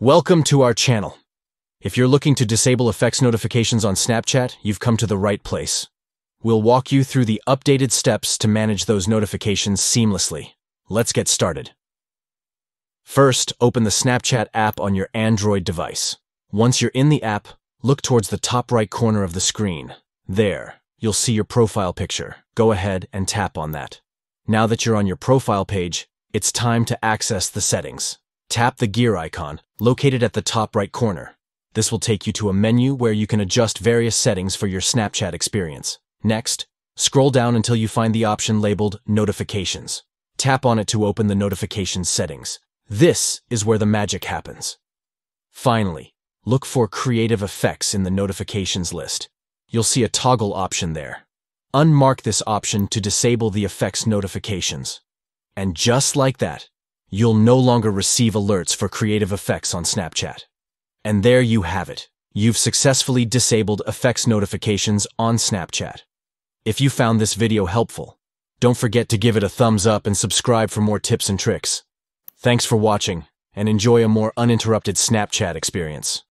Welcome to our channel. If you're looking to disable effects notifications on Snapchat, you've come to the right place. We'll walk you through the updated steps to manage those notifications seamlessly. Let's get started. First, open the Snapchat app on your Android device. Once you're in the app, look towards the top right corner of the screen. There, you'll see your profile picture. Go ahead and tap on that. Now that you're on your profile page, it's time to access the settings. Tap the gear icon, located at the top right corner. This will take you to a menu where you can adjust various settings for your Snapchat experience. Next, scroll down until you find the option labeled Notifications. Tap on it to open the notifications settings. This is where the magic happens. Finally, look for Creative Effects in the notifications list. You'll see a toggle option there. Unmark this option to disable the effects notifications. And just like that, you'll no longer receive alerts for creative effects on Snapchat. And there you have it. You've successfully disabled effects notifications on Snapchat. If you found this video helpful, don't forget to give it a thumbs up and subscribe for more tips and tricks. Thanks for watching, and enjoy a more uninterrupted Snapchat experience.